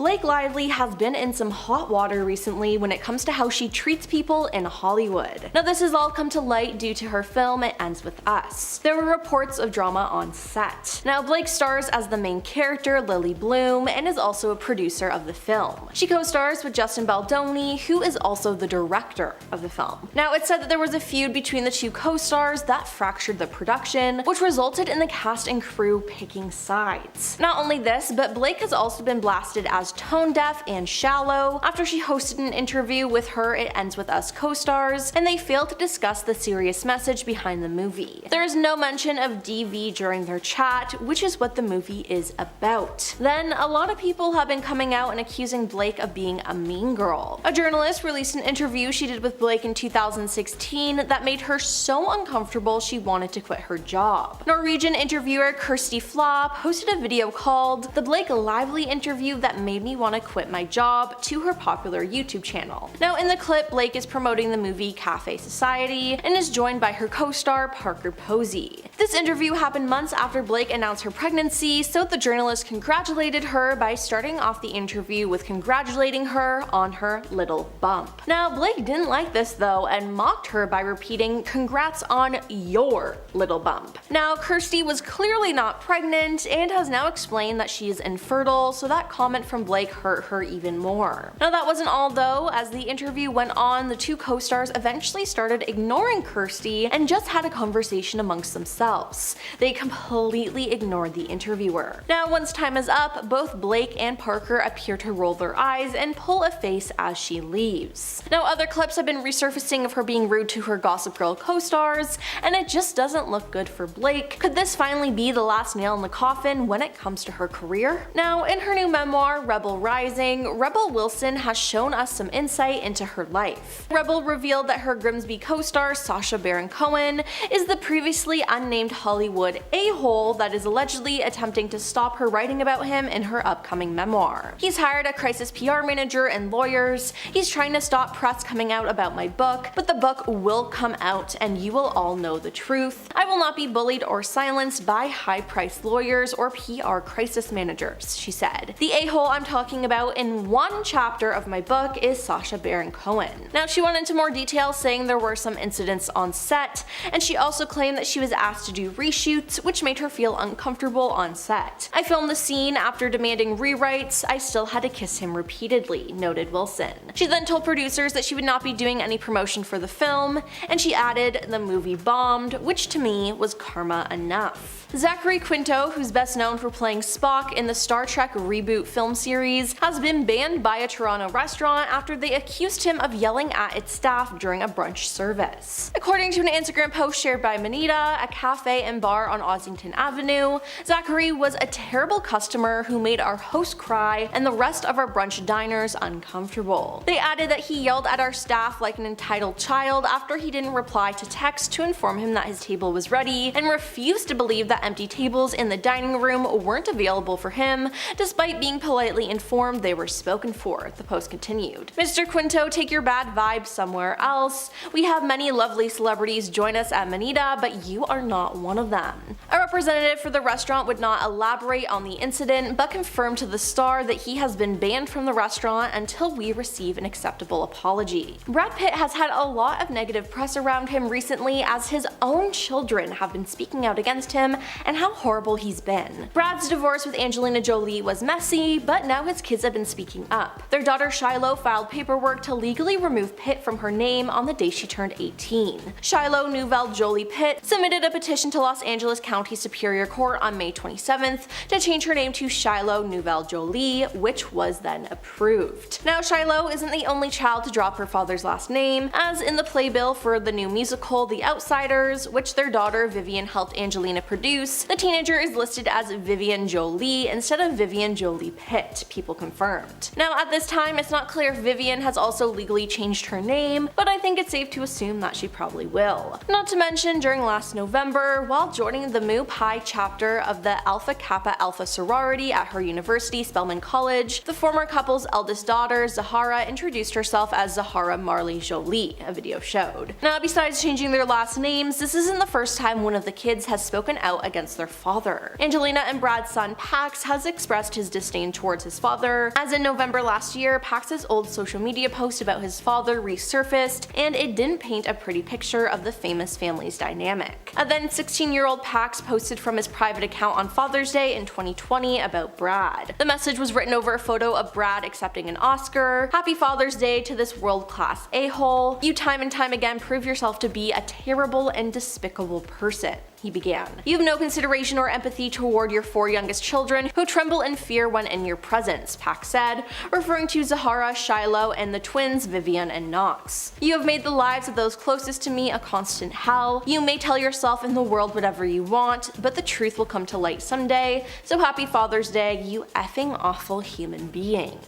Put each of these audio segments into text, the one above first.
Blake Lively has been in some hot water recently when it comes to how she treats people in Hollywood. Now this has all come to light due to her film It Ends With Us. There were reports of drama on set. Now Blake stars as the main character Lily Bloom and is also a producer of the film. She co-stars with Justin Baldoni, who is also the director of the film. Now it's said that there was a feud between the two co-stars that fractured the production, which resulted in the cast and crew picking sides. Not only this, but Blake has also been blasted as tone deaf and shallow after she hosted an interview with her It Ends With Us co-stars, and they failed to discuss the serious message behind the movie. There is no mention of DV during their chat, which is what the movie is about. Then, a lot of people have been coming out and accusing Blake of being a mean girl. A journalist released an interview she did with Blake in 2016 that made her so uncomfortable she wanted to quit her job. Norwegian interviewer Kirsty Flop posted a video called "The Blake Lively Interview That Made Me Want to Quit My Job" to her popular YouTube channel. Now in the clip, Blake is promoting the movie Cafe Society and is joined by her co-star Parker Posey. This interview happened months after Blake announced her pregnancy, so the journalist congratulated her by starting off the interview with congratulating her on her little bump. Now Blake didn't like this though and mocked her by repeating "congrats on your little bump." Now Kirsty was clearly not pregnant and has now explained that she is infertile, so that comment from Blake hurt her even more. Now that wasn't all though. As the interview went on, the two co-stars eventually started ignoring Kirsty and just had a conversation amongst themselves. They completely ignored the interviewer. Now once time is up, both Blake and Parker appear to roll their eyes and pull a face as she leaves. Now other clips have been resurfacing of her being rude to her Gossip Girl co-stars, and it just doesn't look good for Blake. Could this finally be the last nail in the coffin when it comes to her career? Now in her new memoir, Rebel Rising, Rebel Wilson has shown us some insight into her life. Rebel revealed that her Grimsby co-star Sacha Baron Cohen is the previously unnamed Hollywood a-hole that is allegedly attempting to stop her writing about him in her upcoming memoir. He's hired a crisis PR manager and lawyers. He's trying to stop press coming out about my book, but the book will come out and you will all know the truth. I will not be bullied or silenced by high-priced lawyers or PR crisis managers, she said. The a-hole I'm talking about in one chapter of my book is Sacha Baron Cohen. Now she went into more detail saying there were some incidents on set, and she also claimed that she was asked to do reshoots, which made her feel uncomfortable on set. "I filmed the scene after demanding rewrites. I still had to kiss him repeatedly," noted Wilson. She then told producers that she would not be doing any promotion for the film, and she added, "The movie bombed, which to me was karma enough." Zachary Quinto, who's best known for playing Spock in the Star Trek reboot film series, has been banned by a Toronto restaurant after they accused him of yelling at its staff during a brunch service. According to an Instagram post shared by Manita, a cafe and bar on Ossington Avenue, Zachary was a terrible customer who made our host cry and the rest of our brunch diners uncomfortable. They added that he yelled at our staff like an entitled child after he didn't reply to text to inform him that his table was ready, and refused to believe that empty tables in the dining room weren't available for him, despite being politely informed they were spoken for, the post continued. "Mr. Quinto, take your bad vibes somewhere else. We have many lovely celebrities join us at Manita, but you are not one of them." A representative for the restaurant would not elaborate on the incident, but confirmed to the Star that he has been banned from the restaurant until we receive an acceptable apology. Brad Pitt has had a lot of negative press around him recently, as his own children have been speaking out against him and how horrible he's been. Brad's divorce with Angelina Jolie was messy, but now his kids have been speaking up. Their daughter Shiloh filed paperwork to legally remove Pitt from her name on the day she turned 18. Shiloh Nouvelle Jolie Pitt submitted a petition to Los Angeles County Superior Court on May 27th to change her name to Shiloh Nouvelle Jolie, which was then approved. Now Shiloh isn't the only child to drop her father's last name, as in the playbill for the new musical The Outsiders, which their daughter Vivian helped Angelina produce, the teenager is listed as Vivian Jolie instead of Vivian Jolie Pitt, people confirmed. Now at this time, it's not clear if Vivian has also legally changed her name, but I think it's safe to assume that she probably will. Not to mention, during last November, while joining the Mu Pi chapter of the Alpha Kappa Alpha sorority at her university, Spelman College, the former couple's eldest daughter, Zahara, introduced herself as Zahara Marley Jolie, a video showed. Now besides changing their last names, this isn't the first time one of the kids has spoken out against their father. Angelina and Brad's son Pax has expressed his disdain towards his father, as in November last year, Pax's old social media post about his father resurfaced, and it didn't paint a pretty picture of the famous family's dynamic. A then 16-year-old Pax posted from his private account on Father's Day in 2020 about Brad. The message was written over a photo of Brad accepting an Oscar. "Happy Father's Day to this world-class a-hole. You time and time again prove yourself to be a terrible and despicable person," he began. "You have no consideration or empathy toward your 4 youngest children who tremble in fear when in your presence," Pax said, referring to Zahara, Shiloh, and the twins Vivian and Knox. "You have made the lives of those closest to me a constant hell. You may tell yourself in the world whatever you want, but the truth will come to light someday, so happy Father's Day, you effing awful human being."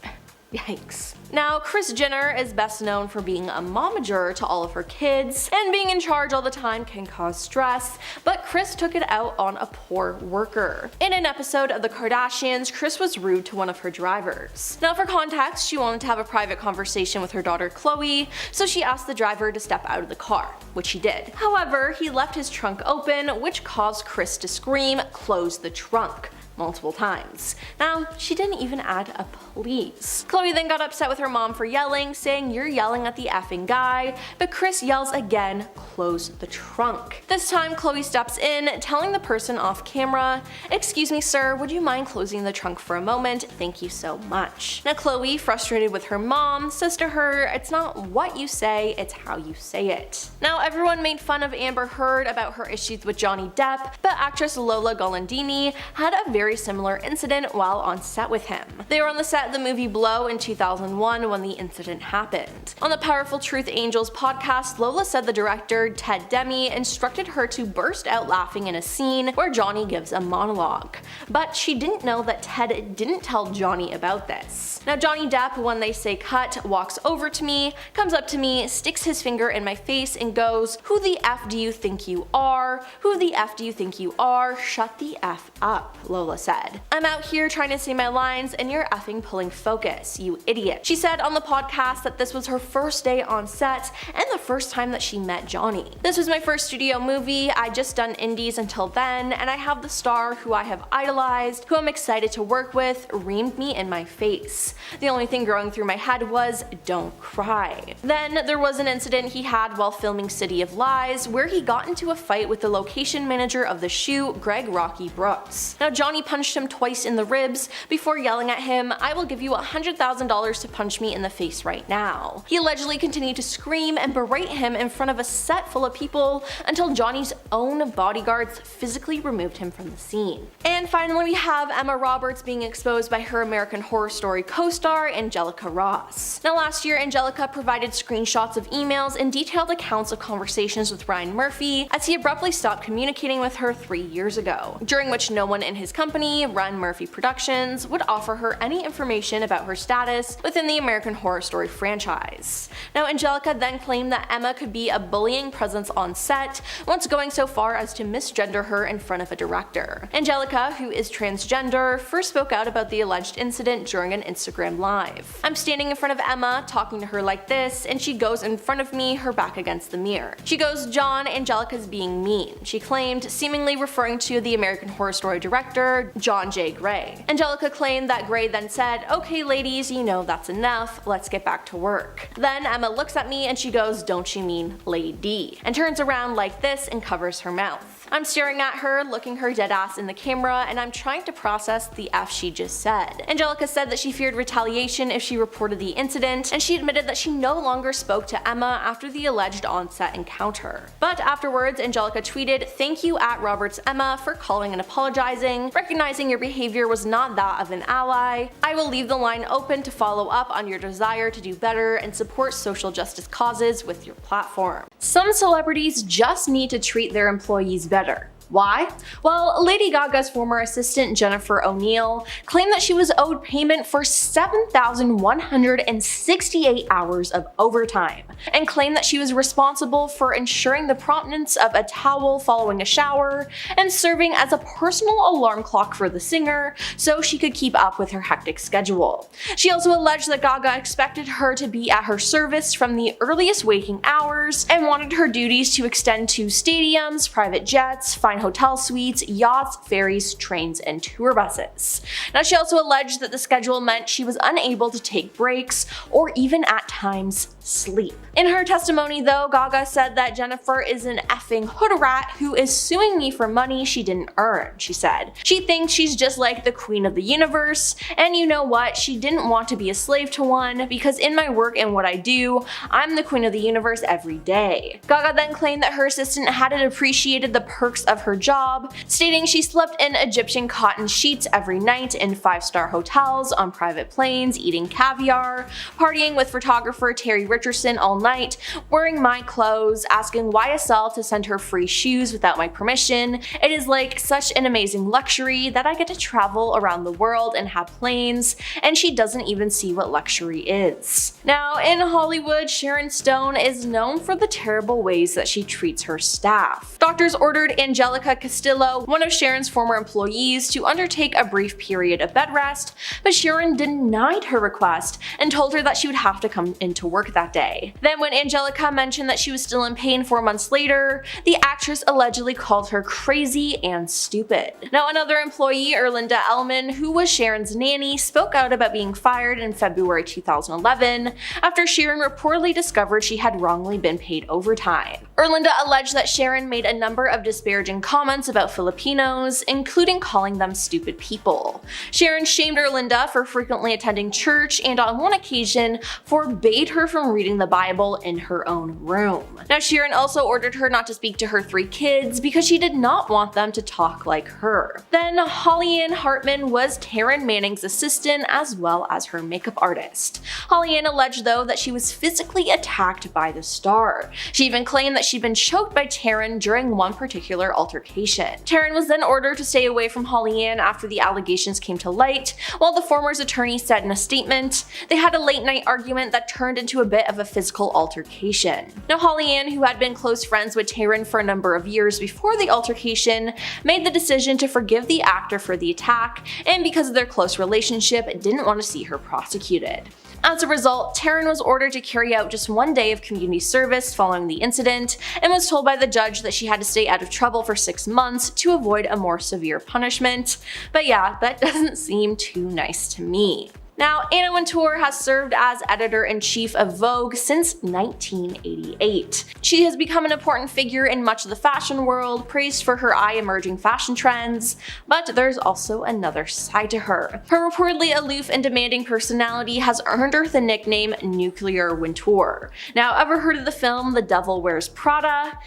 Yikes. Now, Kris Jenner is best known for being a momager to all of her kids, and being in charge all the time can cause stress, but Kris took it out on a poor worker. In an episode of The Kardashians, Kris was rude to one of her drivers. Now, for context, she wanted to have a private conversation with her daughter Chloe, so she asked the driver to step out of the car, which he did. However, he left his trunk open, which caused Kris to scream, "Close the trunk," multiple times. Now, she didn't even add a please. Chloe then got upset with her mom for yelling, saying, "You're yelling at the effing guy," but Kris yells again, "Close the trunk." This time, Chloe steps in, telling the person off camera, "Excuse me, sir, would you mind closing the trunk for a moment? Thank you so much." Now, Chloe, frustrated with her mom, says to her, "It's not what you say, it's how you say it." Now, everyone made fun of Amber Heard about her issues with Johnny Depp, but actress Lola Golandini had a very similar incident while on set with him. They were on the set of the movie Blow in 2001 when the incident happened. On the Powerful Truth Angels podcast, Lola said the director, Ted Demme, instructed her to burst out laughing in a scene where Johnny gives a monologue. But she didn't know that Ted didn't tell Johnny about this. Now, Johnny Depp, when they say cut, walks over to me, comes up to me, sticks his finger in my face and goes, "Who the F do you think you are? Who the F do you think you are? Shut the F up," Lola said. "I'm out here trying to say my lines and you're effing pulling focus, you idiot." She said on the podcast that this was her first day on set and the first time that she met Johnny. "This was my first studio movie, I'd just done indies until then, and I have the star who I have idolized, who I'm excited to work with, reamed me in my face. The only thing going through my head was, don't cry." Then there was an incident he had while filming City of Lies where he got into a fight with the location manager of the shoot, Greg "Rocky" Brooks. Now, Johnny punched him twice in the ribs before yelling at him, "I will give you $100,000 to punch me in the face right now." He allegedly continued to scream and berate him in front of a set full of people until Johnny's own bodyguards physically removed him from the scene. And finally, we have Emma Roberts being exposed by her American Horror Story co-star Angelica Ross. Now, last year, Angelica provided screenshots of emails and detailed accounts of conversations with Ryan Murphy as he abruptly stopped communicating with her 3 years ago, during which no one in his company, Ryan Murphy Productions, would offer her any information about her status within the American Horror Story franchise. Now, Angelica then claimed that Emma could be a bullying presence on set, once going so far as to misgender her in front of a director. Angelica, who is transgender, first spoke out about the alleged incident during an Instagram Live. "I'm standing in front of Emma, talking to her like this, and she goes in front of me, her back against the mirror. She goes, 'John, Angelica's being mean,' she claimed, seemingly referring to the American Horror Story director, John J. Gray. Angelica claimed that Gray then said, 'Okay ladies, you know that's enough, let's get back to work.' Then Emma looks at me and she goes, 'Don't you mean lady?' and turns around like this and covers her mouth. I'm staring at her, looking her dead ass in the camera, and I'm trying to process the F she just said." Angelica said that she feared retaliation if she reported the incident, and she admitted that she no longer spoke to Emma after the alleged on-set encounter. But afterwards, Angelica tweeted, "Thank you at Roberts Emma for calling and apologizing, recognizing your behavior was not that of an ally. I will leave the line open to follow up on your desire to do better and support social justice causes with your platform." Some celebrities just need to treat their employees better. Why? Well, Lady Gaga's former assistant Jennifer O'Neill claimed that she was owed payment for 7,168 hours of overtime, and claimed that she was responsible for ensuring the promptness of a towel following a shower and serving as a personal alarm clock for the singer so she could keep up with her hectic schedule. She also alleged that Gaga expected her to be at her service from the earliest waking hours and wanted her duties to extend to stadiums, private jets, fine hotel suites, yachts, ferries, trains, and tour buses. Now, she also alleged that the schedule meant she was unable to take breaks or even at times sleep. In her testimony though, Gaga said that Jennifer is an effing hood rat who is suing me for money she didn't earn, she said. She thinks she's just like the queen of the universe, and you know what, she didn't want to be a slave to one, because in my work and what I do, I'm the queen of the universe every day. Gaga then claimed that her assistant hadn't appreciated the perks of her job, stating she slept in Egyptian cotton sheets every night in 5-star hotels, on private planes, eating caviar, partying with photographer Terry Richardson all night, wearing my clothes, asking YSL to send her free shoes without my permission. It is like such an amazing luxury that I get to travel around the world and have planes, and she doesn't even see what luxury is. Now, in Hollywood, Sharon Stone is known for the terrible ways that she treats her staff. Doctors ordered Angelica Castillo, one of Sharon's former employees, to undertake a brief period of bed rest, but Sharon denied her request and told her that she would have to come into work that day. Then when Angelica mentioned that she was still in pain 4 months later, the actress allegedly called her crazy and stupid. Now, another employee, Erlinda Ellman, who was Sharon's nanny, spoke out about being fired in February 2011 after Sharon reportedly discovered she had wrongly been paid overtime. Erlinda alleged that Sharon made a number of disparaging comments about Filipinos, including calling them stupid people. Sharon shamed Erlinda for frequently attending church and on one occasion forbade her from reading the Bible in her own room. Now, Sharon also ordered her not to speak to her 3 kids because she did not want them to talk like her. Then Holly-Ann Hartman was Taryn Manning's assistant as well as her makeup artist. Holly-Ann alleged though that she was physically attacked by the star. She even claimed that she'd been choked by Taryn during one particular altercation. Taryn was then ordered to stay away from Holly-Ann after the allegations came to light, while the former's attorney said in a statement, they had a late night argument that turned into a bit of a physical altercation. Now, Holly-Ann, who had been close friends with Taryn for a number of years before the altercation, made the decision to forgive the actor for the attack, and because of their close relationship, didn't want to see her prosecuted. As a result, Taryn was ordered to carry out just 1 day of community service following the incident, and was told by the judge that she had to stay out of trouble for 6 months to avoid a more severe punishment. But yeah, that doesn't seem too nice to me. Now, Anna Wintour has served as editor-in-chief of Vogue since 1988. She has become an important figure in much of the fashion world, praised for her eye-emerging fashion trends, but there's also another side to her. Her reportedly aloof and demanding personality has earned her the nickname Nuclear Wintour. Now, ever heard of the film The Devil Wears Prada?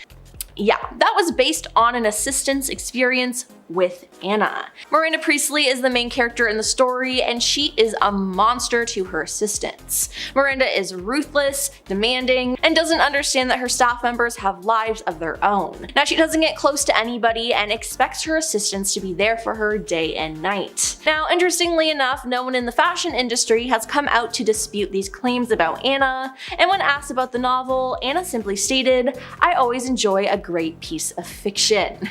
Yeah, that was based on an assistant's experience with Anna. Miranda Priestley is the main character in the story, and she is a monster to her assistants. Miranda is ruthless, demanding, and doesn't understand that her staff members have lives of their own. Now, she doesn't get close to anybody and expects her assistants to be there for her day and night. Now, interestingly enough, no one in the fashion industry has come out to dispute these claims about Anna, and when asked about the novel, Anna simply stated, "I always enjoy a great piece of fiction."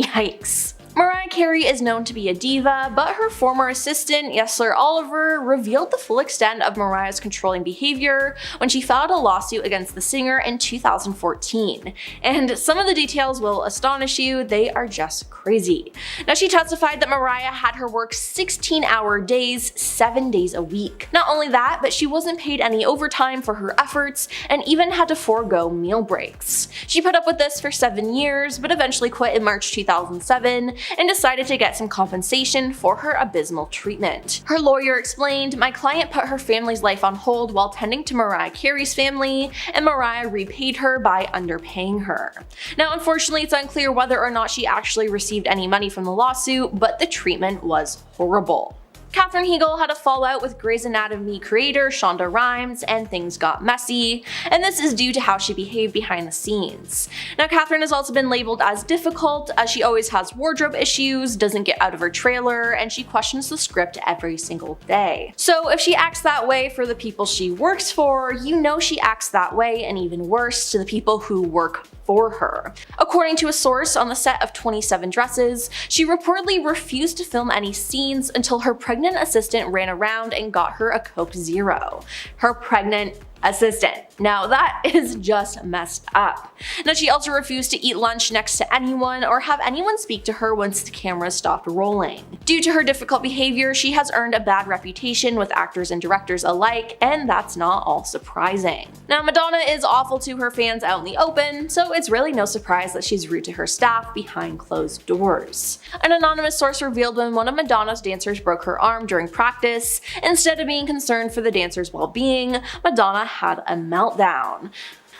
Yikes. Mariah Carey is known to be a diva, but her former assistant, Yesler Oliver, revealed the full extent of Mariah's controlling behavior when she filed a lawsuit against the singer in 2014. And some of the details will astonish you, they are just crazy. Now, she testified that Mariah had her work 16-hour days, 7 days a week. Not only that, but she wasn't paid any overtime for her efforts and even had to forego meal breaks. She put up with this for 7 years, but eventually quit in March 2007 and decided to get some compensation for her abysmal treatment. Her lawyer explained, "My client put her family's life on hold while tending to Mariah Carey's family, and Mariah repaid her by underpaying her." Now, unfortunately, it's unclear whether or not she actually received any money from the lawsuit, but the treatment was horrible. Katherine Heigl had a fallout with Grey's Anatomy creator Shonda Rhimes, and things got messy, and this is due to how she behaved behind the scenes. Now, Katherine has also been labeled as difficult, as she always has wardrobe issues, doesn't get out of her trailer, and she questions the script every single day. So if she acts that way for the people she works for, you know she acts that way, and even worse, to the people who work for her. According to a source on the set of 27 Dresses, she reportedly refused to film any scenes until her pregnant assistant ran around and got her a Coke Zero. Her pregnant assistant. Now that is just messed up. Now she also refused to eat lunch next to anyone or have anyone speak to her once the camera stopped rolling. Due to her difficult behavior, she has earned a bad reputation with actors and directors alike, and that's not all surprising. Now Madonna is awful to her fans out in the open, so it's really no surprise that she's rude to her staff behind closed doors. An anonymous source revealed when one of Madonna's dancers broke her arm during practice, instead of being concerned for the dancer's well-being, Madonna had a meltdown.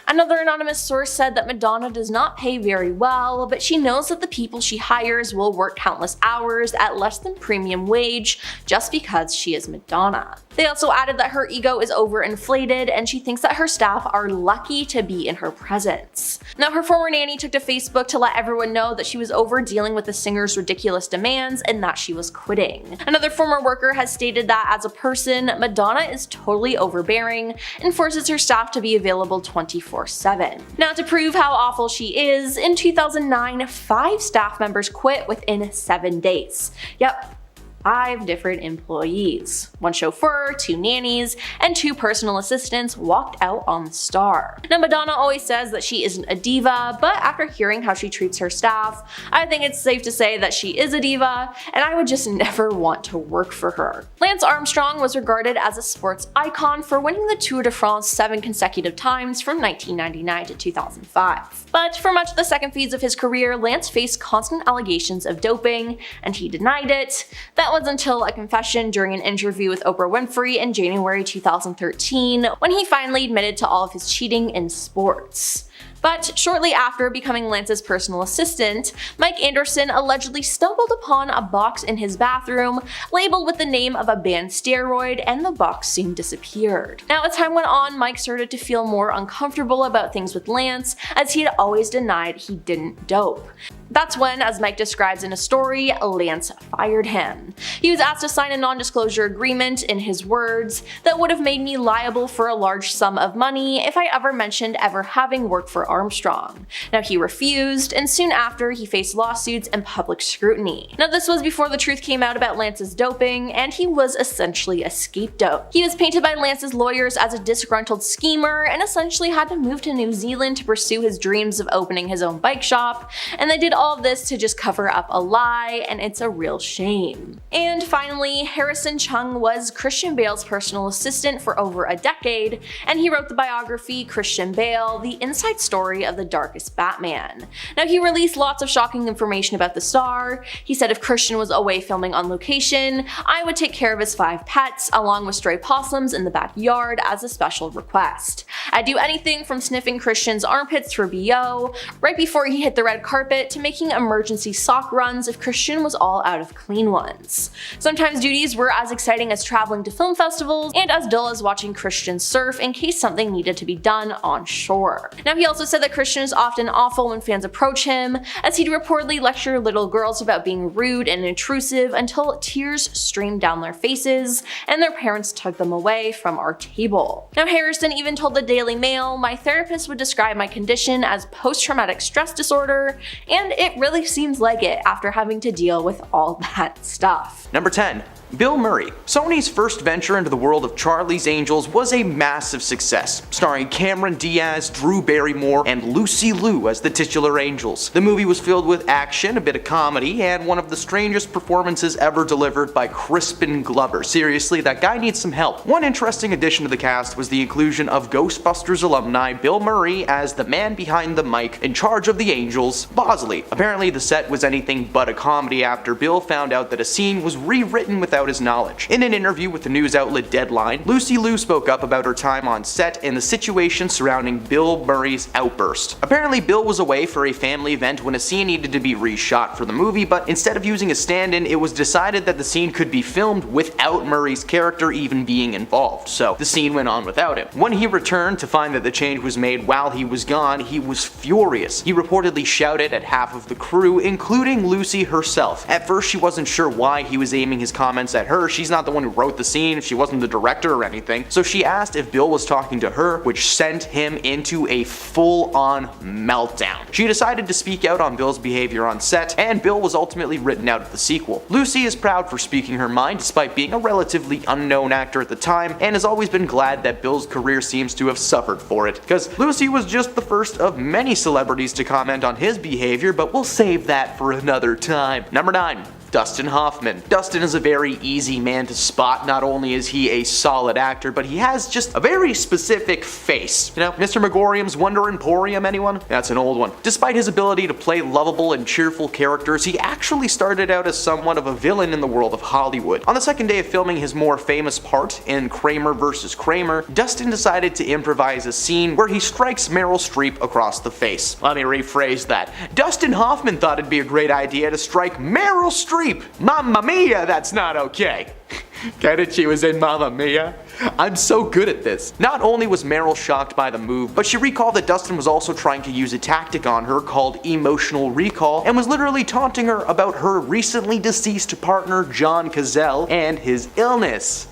Another anonymous source said that Madonna does not pay very well, but she knows that the people she hires will work countless hours at less than premium wage just because she is Madonna. They also added that her ego is overinflated and she thinks that her staff are lucky to be in her presence. Now her former nanny took to Facebook to let everyone know that she was over dealing with the singer's ridiculous demands and that she was quitting. Another former worker has stated that as a person, Madonna is totally overbearing and forces her staff to be available 24/7. Now to prove how awful she is, in 2009, 5 staff members quit within 7 days. Yep. 5 different employees. 1 chauffeur, 2 nannies, and 2 personal assistants walked out on the star. Now Madonna always says that she isn't a diva, but after hearing how she treats her staff, I think it's safe to say that she is a diva, and I would just never want to work for her. Lance Armstrong was regarded as a sports icon for winning the Tour de France 7 consecutive times from 1999 to 2005. But for much of the second phase of his career, Lance faced constant allegations of doping, and he denied it. That was until a confession during an interview with Oprah Winfrey in January 2013, when he finally admitted to all of his cheating in sports. But shortly after becoming Lance's personal assistant, Mike Anderson allegedly stumbled upon a box in his bathroom labeled with the name of a banned steroid, and the box soon disappeared. Now as time went on, Mike started to feel more uncomfortable about things with Lance, as he had always denied he didn't dope. That's when, as Mike describes in a story, Lance fired him. He was asked to sign a non-disclosure agreement, in his words, that would have made me liable for a large sum of money if I ever mentioned ever having worked for Armstrong. Now he refused, and soon after he faced lawsuits and public scrutiny. Now this was before the truth came out about Lance's doping, and he was essentially a scapegoat. He was painted by Lance's lawyers as a disgruntled schemer and essentially had to move to New Zealand to pursue his dreams of opening his own bike shop, and they did all of this to just cover up a lie, and it's a real shame. And finally, Harrison Chung was Christian Bale's personal assistant for over a decade, and he wrote the biography Christian Bale: The Inside Story of the Darkest Batman. Now he released lots of shocking information about the star. He said if Christian was away filming on location, I would take care of his 5 pets, along with stray possums in the backyard, as a special request. I'd do anything from sniffing Christian's armpits for BO, right before he hit the red carpet, to making emergency sock runs if Christian was all out of clean ones. Sometimes duties were as exciting as traveling to film festivals, and as dull as watching Christian surf in case something needed to be done on shore. Now he also said that Christian is often awful when fans approach him, as he'd reportedly lecture little girls about being rude and intrusive until tears streamed down their faces and their parents took them away from our table. Now Harrison even told the Daily Mail, "My therapist would describe my condition as post-traumatic stress disorder, and it really seems like it after having to deal with all that stuff." Number 10. Bill Murray. Sony's first venture into the world of Charlie's Angels was a massive success, starring Cameron Diaz, Drew Barrymore, and Lucy Liu as the titular angels. The movie was filled with action, a bit of comedy, and one of the strangest performances ever delivered by Crispin Glover. Seriously, that guy needs some help. One interesting addition to the cast was the inclusion of Ghostbusters alumni Bill Murray as the man behind the mic in charge of the Angels, Bosley. Apparently the set was anything but a comedy after Bill found out that a scene was rewritten without his knowledge. In an interview with the news outlet Deadline, Lucy Liu spoke up about her time on set and the situation surrounding Bill Murray's outburst. Apparently Bill was away for a family event when a scene needed to be reshot for the movie, but instead of using a stand-in, it was decided that the scene could be filmed without Murray's character even being involved, so the scene went on without him. When he returned to find that the change was made while he was gone, he was furious. He reportedly shouted at half of the crew, including Lucy herself. At first she wasn't sure why he was aiming his comments comments at her. She's not the one who wrote the scene, she wasn't the director or anything. So she asked if Bill was talking to her, which sent him into a full-on meltdown. She decided to speak out on Bill's behavior on set, and Bill was ultimately written out of the sequel. Lucy is proud for speaking her mind despite being a relatively unknown actor at the time, and has always been glad that Bill's career seems to have suffered for it, because Lucy was just the first of many celebrities to comment on his behavior, but we'll save that for another time. Number 9. Dustin Hoffman. Dustin is a very easy man to spot. Not only is he a solid actor, but he has just a very specific face. You know, Mr. Megorium's Wonder Emporium, anyone? That's an old one. Despite his ability to play lovable and cheerful characters, he actually started out as somewhat of a villain in the world of Hollywood. On the second day of filming his more famous part in Kramer vs. Kramer, Dustin decided to improvise a scene where he strikes Meryl Streep across the face. Let me rephrase that. Dustin Hoffman thought it'd be a great idea to strike Meryl Streep. Mamma mia, that's not okay. Get it? She was in Mamma Mia? I'm so good at this. Not only was Meryl shocked by the move, but she recalled that Dustin was also trying to use a tactic on her called emotional recall, and was literally taunting her about her recently deceased partner John Cazale and his illness.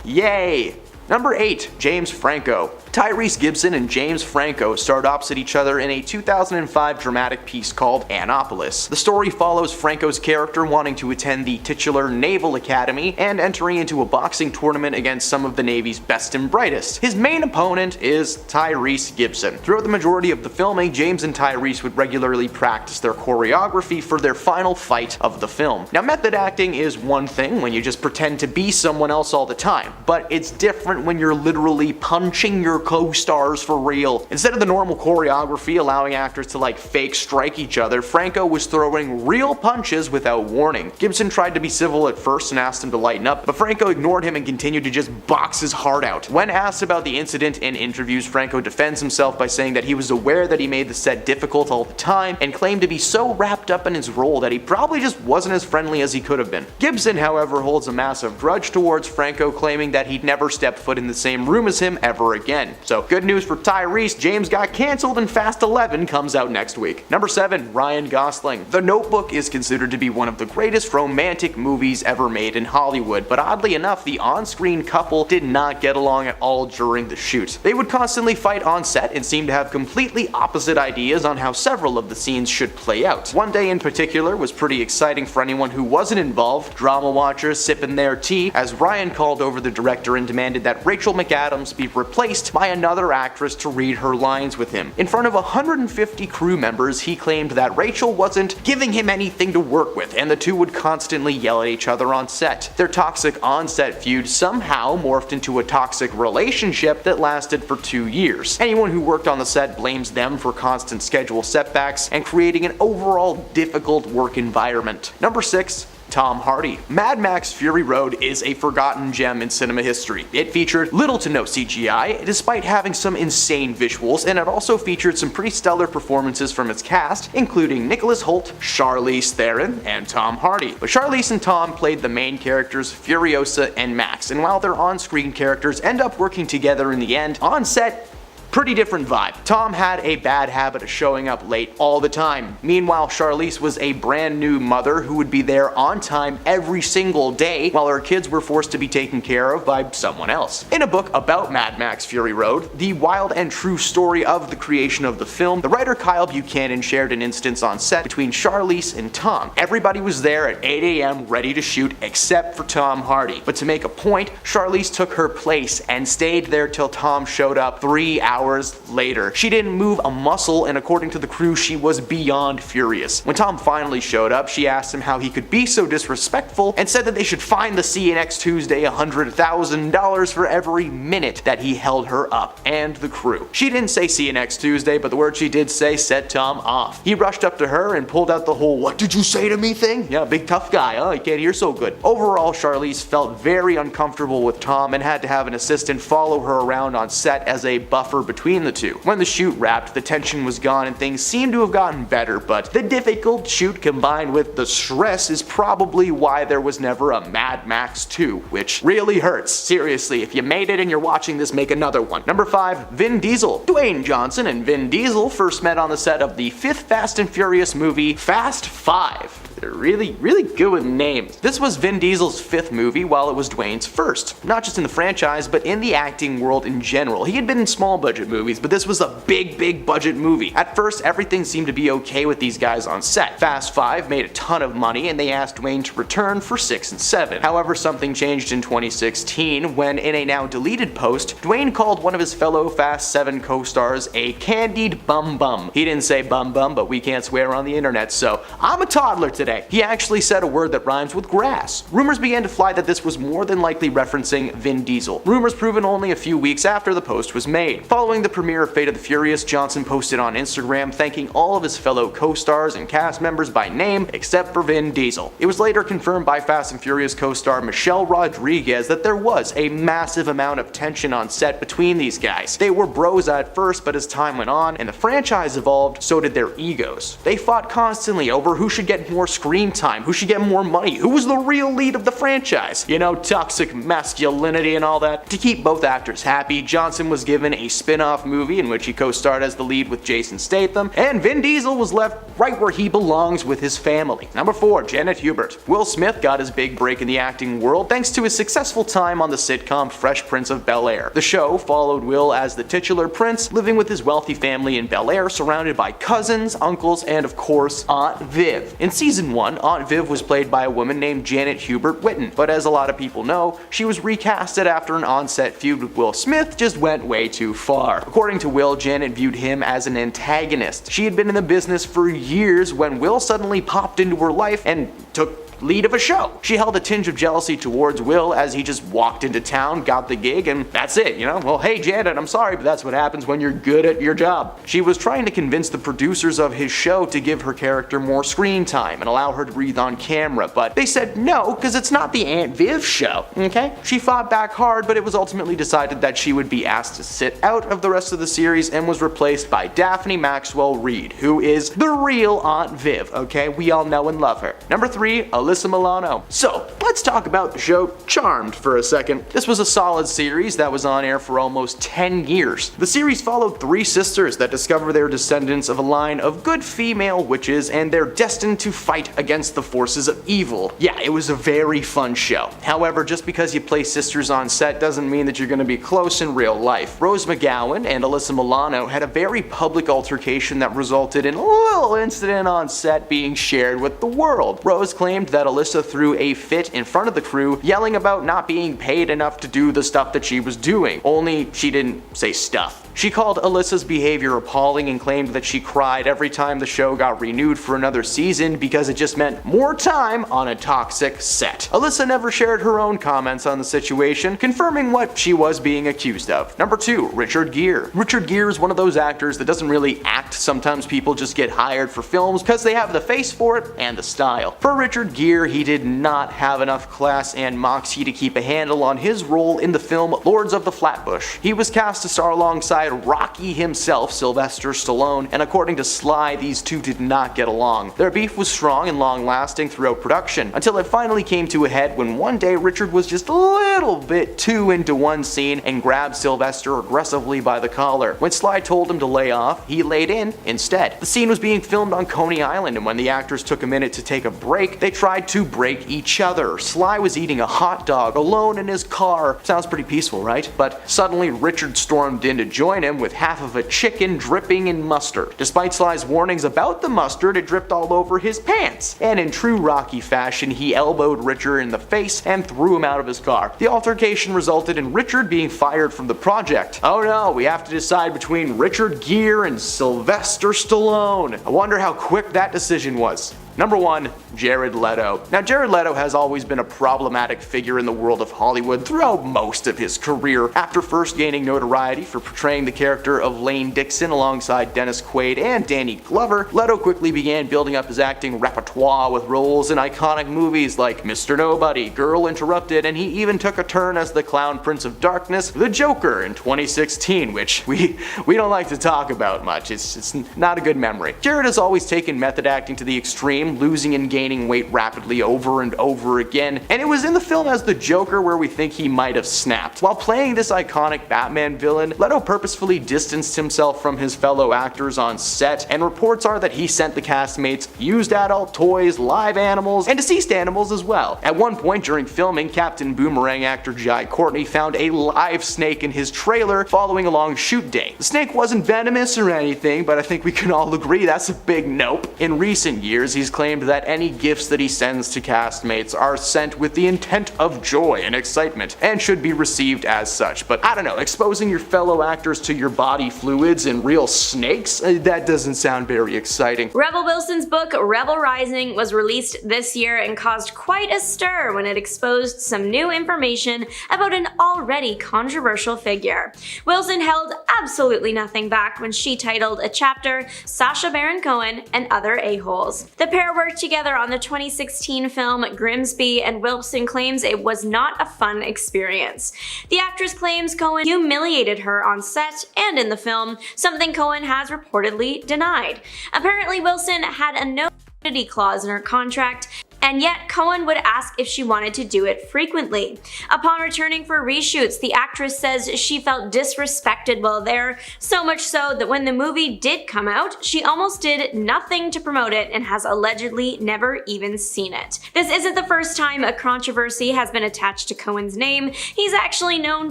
Yay! Number 8. James Franco. Tyrese Gibson and James Franco starred opposite each other in a 2005 dramatic piece called Annapolis. The story follows Franco's character wanting to attend the titular Naval Academy and entering into a boxing tournament against some of the Navy's best and brightest. His main opponent is Tyrese Gibson. Throughout the majority of the filming, James and Tyrese would regularly practice their choreography for their final fight of the film. Now, method acting is one thing when you just pretend to be someone else all the time, but it's different when you're literally punching your co-stars for real. Instead of the normal choreography allowing actors to like fake strike each other, Franco was throwing real punches without warning. Gibson tried to be civil at first and asked him to lighten up, but Franco ignored him and continued to just box his heart out. When asked about the incident in interviews, Franco defends himself by saying that he was aware that he made the set difficult all the time, and claimed to be so wrapped up in his role that he probably just wasn't as friendly as he could have been. Gibson, however, holds a massive grudge towards Franco, claiming that he'd never stepped foot in the same room as him ever again. So good news for Tyrese, James got cancelled and Fast 11 comes out next week. Number 7. Ryan Gosling. The Notebook is considered to be one of the greatest romantic movies ever made in Hollywood, but oddly enough, the on-screen couple did not get along at all during the shoot. They would constantly fight on set and seem to have completely opposite ideas on how several of the scenes should play out. One day in particular was pretty exciting for anyone who wasn't involved, drama watchers sipping their tea, as Ryan called over the director and demanded that Rachel McAdams be replaced by another actress to read her lines with him. In front of 150 crew members, he claimed that Rachel wasn't giving him anything to work with, and the two would constantly yell at each other on set. Their toxic on-set feud somehow morphed into a toxic relationship that lasted for 2 years. Anyone who worked on the set blames them for constant schedule setbacks and creating an overall difficult work environment. Number 6. Tom Hardy. Mad Max Fury Road is a forgotten gem in cinema history. It featured little to no CGI, despite having some insane visuals, and it also featured some pretty stellar performances from its cast, including Nicholas Hoult, Charlize Theron, and Tom Hardy. But Charlize and Tom played the main characters Furiosa and Max, and while their on-screen characters end up working together in the end, on set, pretty different vibe. Tom had a bad habit of showing up late all the time. Meanwhile, Charlize was a brand new mother who would be there on time every single day, while her kids were forced to be taken care of by someone else. In a book about Mad Max Fury Road, the wild and true story of the creation of the film, the writer Kyle Buchanan shared an instance on set between Charlize and Tom. Everybody was there at 8 a.m. ready to shoot except for Tom Hardy. But to make a point, Charlize took her place and stayed there till Tom showed up 3 hours later. She didn't move a muscle, and according to the crew, she was beyond furious. When Tom finally showed up, she asked him how he could be so disrespectful and said that they should fine the CNX Tuesday $100,000 for every minute that he held her up, and the crew. She didn't say CNX Tuesday, but the word she did say set Tom off. He rushed up to her and pulled out the whole "what did you say to me" thing. Yeah, big tough guy, huh? He can't hear so good. Overall, Charlize felt very uncomfortable with Tom and had to have an assistant follow her around on set as a buffer between the two. When the shoot wrapped, the tension was gone and things seemed to have gotten better, but the difficult shoot combined with the stress is probably why there was never a Mad Max 2, which really hurts. Seriously, if you made it and you're watching this, make another one. Number 5. Vin Diesel. Dwayne Johnson and Vin Diesel first met on the set of the 5th Fast and Furious movie, Fast 5. They're really good with names. This was Vin Diesel's 5th movie, while it was Dwayne's first. Not just in the franchise, but in the acting world in general. He had been in small budget movies, but this was a big budget movie. At first, everything seemed to be okay with these guys on set. Fast 5 made a ton of money, and they asked Dwayne to return for 6 and 7. However, something changed in 2016 when, in a now deleted post, Dwayne called one of his fellow Fast 7 co-stars a candied bum. He didn't say bum, but we can't swear on the internet, so I'm a toddler today. He actually said a word that rhymes with grass. Rumors began to fly that this was more than likely referencing Vin Diesel. Rumors proven only a few weeks after the post was made. Following the premiere of Fate of the Furious, Johnson posted on Instagram thanking all of his fellow co-stars and cast members by name except for Vin Diesel. It was later confirmed by Fast and Furious co-star Michelle Rodriguez that there was a massive amount of tension on set between these guys. They were bros at first, but as time went on and the franchise evolved, so did their egos. They fought constantly over who should get more screen time, who should get more money, who was the real lead of the franchise. You know, toxic masculinity and all that. To keep both actors happy, Johnson was given a spin-off movie in which he co-starred as the lead with Jason Statham, and Vin Diesel was left right where he belongs with his family. Number 4, Janet Hubert. Will Smith got his big break in the acting world thanks to his successful time on the sitcom Fresh Prince of Bel-Air. The show followed Will as the titular prince, living with his wealthy family in Bel-Air, surrounded by cousins, uncles, and of course, Aunt Viv. In season 1, Aunt Viv was played by a woman named Janet Hubert Witten, but as a lot of people know, she was recasted after an on-set feud with Will Smith just went way too far. According to Will, Janet viewed him as an antagonist. She had been in the business for years when Will suddenly popped into her life and took lead of a show. She held a tinge of jealousy towards Will as he just walked into town, got the gig, and that's it, you know? Well, hey Janet, I'm sorry, but that's what happens when you're good at your job. She was trying to convince the producers of his show to give her character more screen time and allow her to breathe on camera, but they said no, because it's not the Aunt Viv show, okay? She fought back hard, but it was ultimately decided that she would be asked to sit out of the rest of the series and was replaced by Daphne Maxwell Reid, who is the real Aunt Viv, okay? We all know and love her. Number 3, Alyssa Milano. So, let's talk about the show Charmed for a second. This was a solid series that was on air for almost 10 years. The series followed 3 sisters that discover they're descendants of a line of good female witches and they're destined to fight against the forces of evil. Yeah, it was a very fun show. However, just because you play sisters on set doesn't mean that you're going to be close in real life. Rose McGowan and Alyssa Milano had a very public altercation that resulted in a little incident on set being shared with the world. Rose claimed that Alyssa threw a fit in front of the crew, yelling about not being paid enough to do the stuff that she was doing. Only she didn't say stuff. She called Alyssa's behavior appalling and claimed that she cried every time the show got renewed for another season because it just meant more time on a toxic set. Alyssa never shared her own comments on the situation, confirming what she was being accused of. Number 2, Richard Gere. Richard Gere is one of those actors that doesn't really act. Sometimes people just get hired for films because they have the face for it and the style. For Richard Gere, he did not have enough class and moxie to keep a handle on his role in the film Lords of the Flatbush. He was cast to star alongside Rocky himself, Sylvester Stallone, and according to Sly, these two did not get along. Their beef was strong and long-lasting throughout production, until it finally came to a head when one day Richard was just a little bit too into one scene and grabbed Sylvester aggressively by the collar. When Sly told him to lay off, he laid in instead. The scene was being filmed on Coney Island, and when the actors took a minute to take a break, they tried to break each other. Sly was eating a hot dog alone in his car. Sounds pretty peaceful, right? But suddenly Richard stormed in to join him with half of a chicken dripping in mustard. Despite Sly's warnings about the mustard, it dripped all over his pants. And in true Rocky fashion, he elbowed Richard in the face and threw him out of his car. The altercation resulted in Richard being fired from the project. Oh no, we have to decide between Richard Gere and Sylvester Stallone. I wonder how quick that decision was. Number 1, Jared Leto. Now, Jared Leto has always been a problematic figure in the world of Hollywood throughout most of his career. After first gaining notoriety for portraying the character of Lane Dixon alongside Dennis Quaid and Danny Glover, Leto quickly began building up his acting repertoire with roles in iconic movies like Mr. Nobody, Girl Interrupted, and he even took a turn as the Clown Prince of Darkness, the Joker, in 2016, which we don't like to talk about much. It's not a good memory. Jared has always taken method acting to the extreme same, losing and gaining weight rapidly over and over again, and it was in the film as the Joker where we think he might have snapped. While playing this iconic Batman villain, Leto purposefully distanced himself from his fellow actors on set, and reports are that he sent the castmates used adult toys, live animals, and deceased animals as well. At one point during filming, Captain Boomerang actor Jai Courtney found a live snake in his trailer following a long shoot day. The snake wasn't venomous or anything, but I think we can all agree that's a big nope. In recent years, he's claimed that any gifts that he sends to castmates are sent with the intent of joy and excitement, and should be received as such. But I don't know, exposing your fellow actors to your body fluids and real snakes? That doesn't sound very exciting. Rebel Wilson's book Rebel Rising was released this year and caused quite a stir when it exposed some new information about an already controversial figure. Wilson held absolutely nothing back when she titled a chapter Sacha Baron Cohen and Other A-Holes. The pair worked together on the 2016 film Grimsby, and Wilson claims it was not a fun experience. The actress claims Cohen humiliated her on set and in the film, something Cohen has reportedly denied. Apparently, Wilson had a no nudity clause in her contract, and yet Cohen would ask if she wanted to do it frequently. Upon returning for reshoots, the actress says she felt disrespected while there, so much so that when the movie did come out, she almost did nothing to promote it and has allegedly never even seen it. This isn't the first time a controversy has been attached to Cohen's name. He's actually known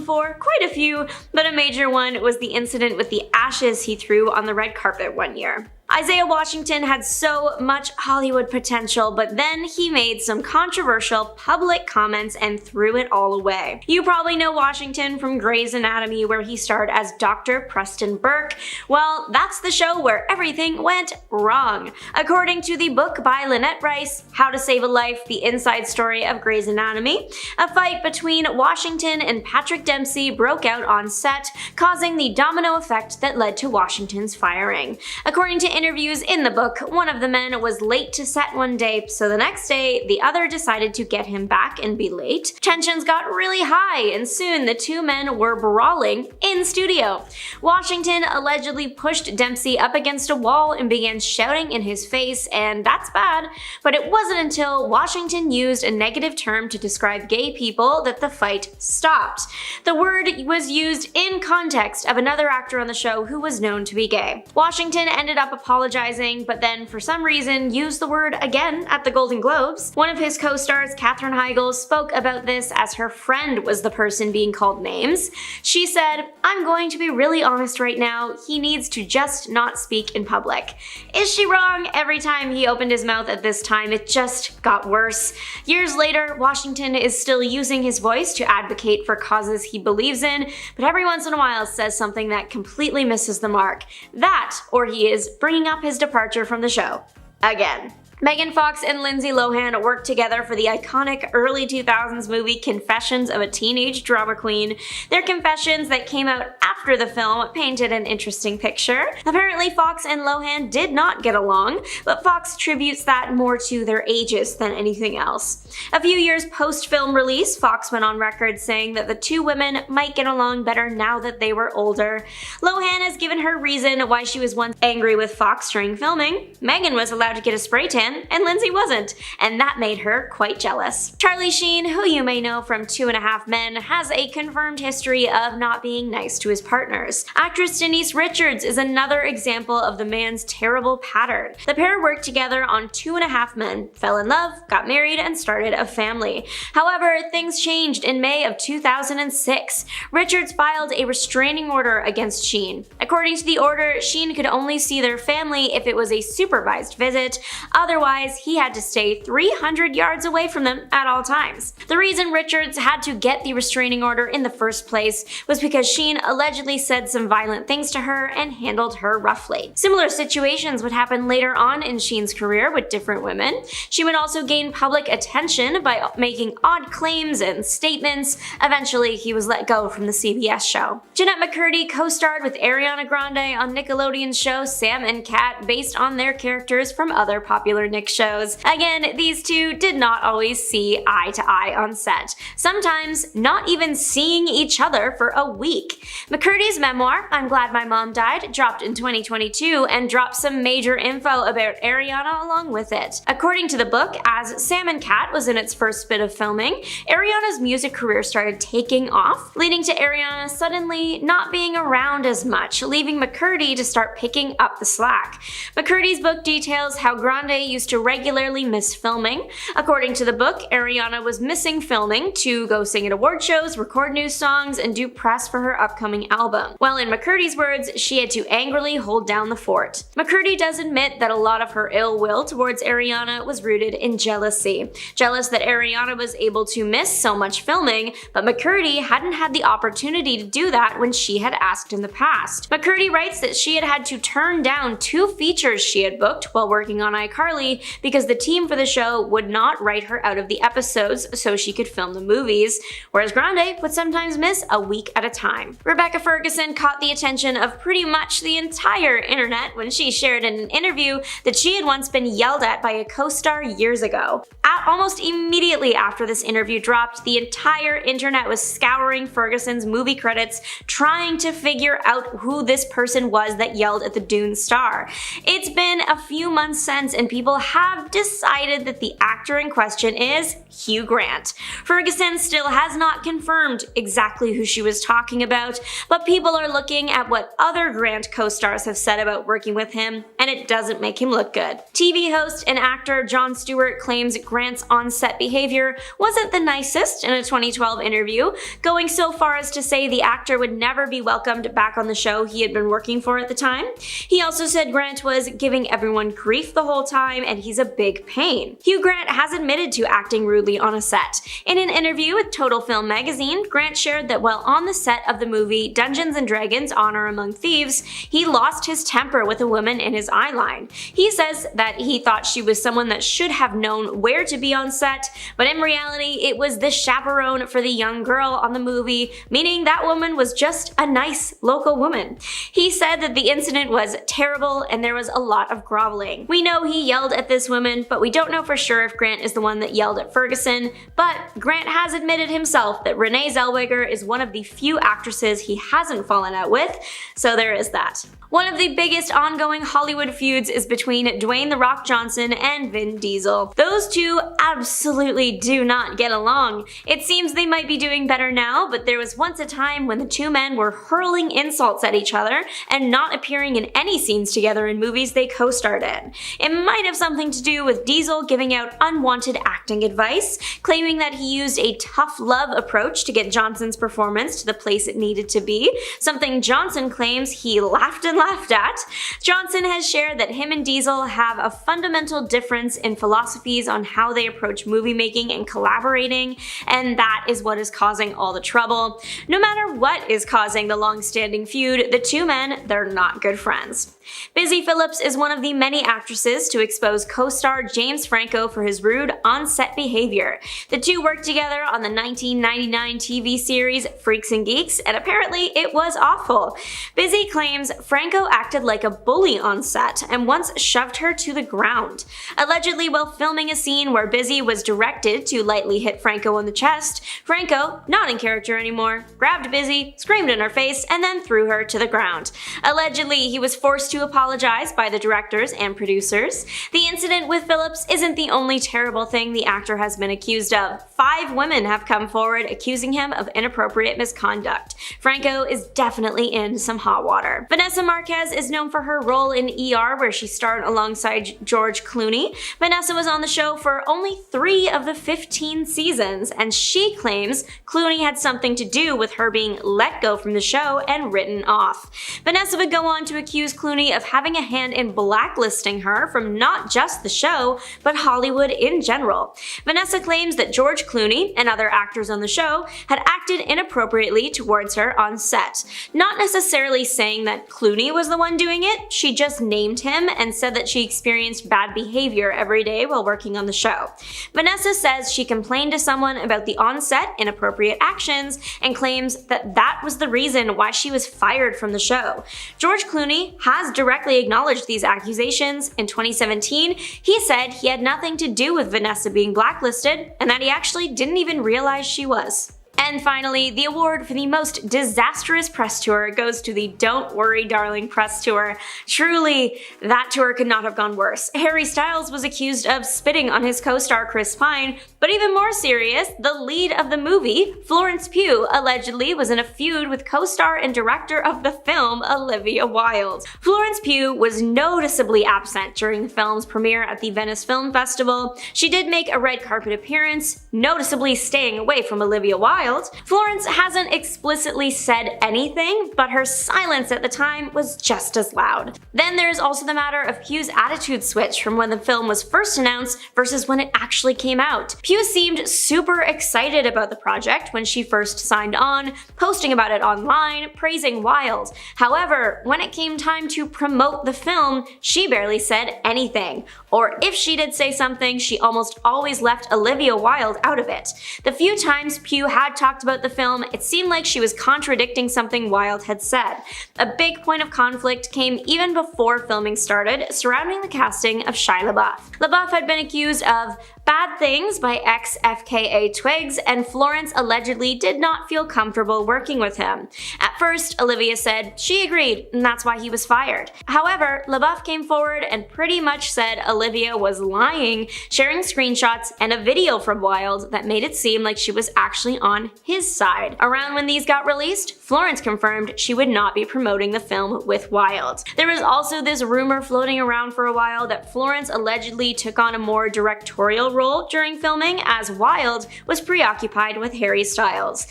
for quite a few, but a major one was the incident with the ashes he threw on the red carpet one year. Isaiah Washington had so much Hollywood potential, but then he made some controversial public comments and threw it all away. You probably know Washington from Grey's Anatomy, where he starred as Dr. Preston Burke. Well, that's the show where everything went wrong. According to the book by Lynette Rice, How to Save a Life, the inside story of Grey's Anatomy, a fight between Washington and Patrick Dempsey broke out on set, causing the domino effect that led to Washington's firing. According to interviews in the book, one of the men was late to set one day, so the next day, the other decided to get him back and be late. Tensions got really high, and soon the two men were brawling in studio. Washington allegedly pushed Dempsey up against a wall and began shouting in his face, and that's bad, but it wasn't until Washington used a negative term to describe gay people that the fight stopped. The word was used in context of another actor on the show who was known to be gay. Washington ended up apologizing, but then for some reason used the word again at the Golden Globes. One of his co-stars, Katherine Heigl, spoke about this as her friend was the person being called names. She said, "I'm going to be really honest right now, he needs to just not speak in public." Is she wrong? Every time he opened his mouth at this time, it just got worse. Years later, Washington is still using his voice to advocate for causes he believes in, but every once in a while says something that completely misses the mark. That, or he is bringing up his departure from the show again. Megan Fox and Lindsay Lohan worked together for the iconic early 2000s movie Confessions of a Teenage Drama Queen. Their confessions that came out after the film painted an interesting picture. Apparently, Fox and Lohan did not get along, but Fox attributes that more to their ages than anything else. A few years post-film release, Fox went on record saying that the two women might get along better now that they were older. Lohan has given her reason why she was once angry with Fox during filming. Megan was allowed to get a spray tan, and Lindsay wasn't, and that made her quite jealous. Charlie Sheen, who you may know from 2.5 Men, has a confirmed history of not being nice to his partners. Actress Denise Richards is another example of the man's terrible pattern. The pair worked together on 2.5 Men, fell in love, got married, and started a family. However, things changed in May of 2006. Richards filed a restraining order against Sheen. According to the order, Sheen could only see their family if it was a supervised visit. Otherwise, he had to stay 300 yards away from them at all times. The reason Richards had to get the restraining order in the first place was because Sheen allegedly said some violent things to her and handled her roughly. Similar situations would happen later on in Sheen's career with different women. She would also gain public attention by making odd claims and statements. Eventually, he was let go from the CBS show. Jeanette McCurdy co-starred with Ariana Grande on Nickelodeon's show Sam and Cat based on their characters from other popular regular Nick shows. Again, these two did not always see eye to eye on set, sometimes not even seeing each other for a week. McCurdy's memoir, I'm Glad My Mom Died, dropped in 2022 and dropped some major info about Ariana along with it. According to the book, as Sam and Cat was in its first bit of filming, Ariana's music career started taking off, leading to Ariana suddenly not being around as much, leaving McCurdy to start picking up the slack. McCurdy's book details how Grande used to regularly miss filming. According to the book, Ariana was missing filming to go sing at award shows, record new songs, and do press for her upcoming album. While in McCurdy's words, she had to angrily hold down the fort. McCurdy does admit that a lot of her ill will towards Ariana was rooted in jealousy. Jealous that Ariana was able to miss so much filming, but McCurdy hadn't had the opportunity to do that when she had asked in the past. McCurdy writes that she had had to turn down 2 features she had booked while working on iCarly because the team for the show would not write her out of the episodes so she could film the movies, whereas Grande would sometimes miss a week at a time. Rebecca Ferguson caught the attention of pretty much the entire internet when she shared in an interview that she had once been yelled at by a co-star years ago. Almost immediately after this interview dropped, the entire internet was scouring Ferguson's movie credits trying to figure out who this person was that yelled at the Dune star. It's been a few months since and people have decided that the actor in question is Hugh Grant. Ferguson still has not confirmed exactly who she was talking about, but people are looking at what other Grant co-stars have said about working with him, and it doesn't make him look good. TV host and actor Jon Stewart claims Grant's on-set behavior wasn't the nicest in a 2012 interview, going so far as to say the actor would never be welcomed back on the show he had been working for at the time. He also said Grant was giving everyone grief the whole time and he's a big pain. Hugh Grant has admitted to acting rudely on a set. In an interview with Total Film magazine, Grant shared that while on the set of the movie Dungeons & Dragons: Honor Among Thieves, he lost his temper with a woman in his eyeline. He says that he thought she was someone that should have known where to be on set, but in reality it was the chaperone for the young girl on the movie, meaning that woman was just a nice local woman. He said that the incident was terrible and there was a lot of groveling. We know he yelled at this woman, but we don't know for sure if Grant is the one that yelled at Ferguson, but Grant has admitted himself that Renee Zellweger is one of the few actresses he hasn't fallen out with, so there is that. One of the biggest ongoing Hollywood feuds is between Dwayne "The Rock" Johnson and Vin Diesel. Those two absolutely do not get along. It seems they might be doing better now, but there was once a time when the two men were hurling insults at each other and not appearing in any scenes together in movies they co-starred in. It might have something to do with Diesel giving out unwanted acting advice, claiming that he used a tough love approach to get Johnson's performance to the place it needed to be, something Johnson claims he laughed at. Johnson has shared that him and Diesel have a fundamental difference in philosophies on how they approach movie making and collaborating, and that is what is causing all the trouble. No matter what is causing the long-standing feud, the two men, they're not good friends. Busy Phillips is one of the many actresses to expose co-star James Franco for his rude on-set behavior. The two worked together on the 1999 TV series Freaks and Geeks, and apparently it was awful. Busy claims Franco acted like a bully on set and once shoved her to the ground. Allegedly, while filming a scene where Busy was directed to lightly hit Franco on the chest, Franco, not in character anymore, grabbed Busy, screamed in her face, and then threw her to the ground. Allegedly, he was forced to apologize by the directors and producers. The incident with Phillips isn't the only terrible thing the actor has been accused of. 5 women have come forward accusing him of inappropriate misconduct. Franco is definitely in some hot water. Vanessa Marquez is known for her role in ER, where she starred alongside George Clooney. Vanessa was on the show for only 3 of the 15 seasons, and she claims Clooney had something to do with her being let go from the show and written off. Vanessa would go on to accuse Clooney of having a hand in blacklisting her from not just the show, but Hollywood in general. Vanessa claims that George Clooney and other actors on the show had acted inappropriately towards her on set. Not necessarily saying that Clooney was the one doing it, she just named him and said that she experienced bad behavior every day while working on the show. Vanessa says she complained to someone about the on-set inappropriate actions and claims that that was the reason why she was fired from the show. George Clooney has directly acknowledged these accusations. In 2017, he said he had nothing to do with Vanessa being blacklisted and that he actually didn't even realize she was. And finally, the award for the most disastrous press tour goes to the Don't Worry Darling press tour. Truly, that tour could not have gone worse. Harry Styles was accused of spitting on his co-star Chris Pine, but even more serious, the lead of the movie, Florence Pugh, allegedly was in a feud with co-star and director of the film, Olivia Wilde. Florence Pugh was noticeably absent during the film's premiere at the Venice Film Festival. She did make a red carpet appearance, noticeably staying away from Olivia Wilde. Florence hasn't explicitly said anything, but her silence at the time was just as loud. Then there's also the matter of Pugh's attitude switch from when the film was first announced versus when it actually came out. Pugh seemed super excited about the project when she first signed on, posting about it online, praising Wilde. However, when it came time to promote the film, she barely said anything. Or if she did say something, she almost always left Olivia Wilde out of it. The few times Pugh had talked about the film, it seemed like she was contradicting something Wilde had said. A big point of conflict came even before filming started, surrounding the casting of Shia LaBeouf. LaBeouf had been accused of bad things by ex-FKA Twigs, and Florence allegedly did not feel comfortable working with him. At first, Olivia said she agreed, and that's why he was fired. However, LaBeouf came forward and pretty much said Olivia was lying, sharing screenshots and a video from Wilde that made it seem like she was actually on his side. Around when these got released, Florence confirmed she would not be promoting the film with Wilde. There was also this rumor floating around for a while that Florence allegedly took on a more directorial role during filming as Wilde was preoccupied with Harry Styles.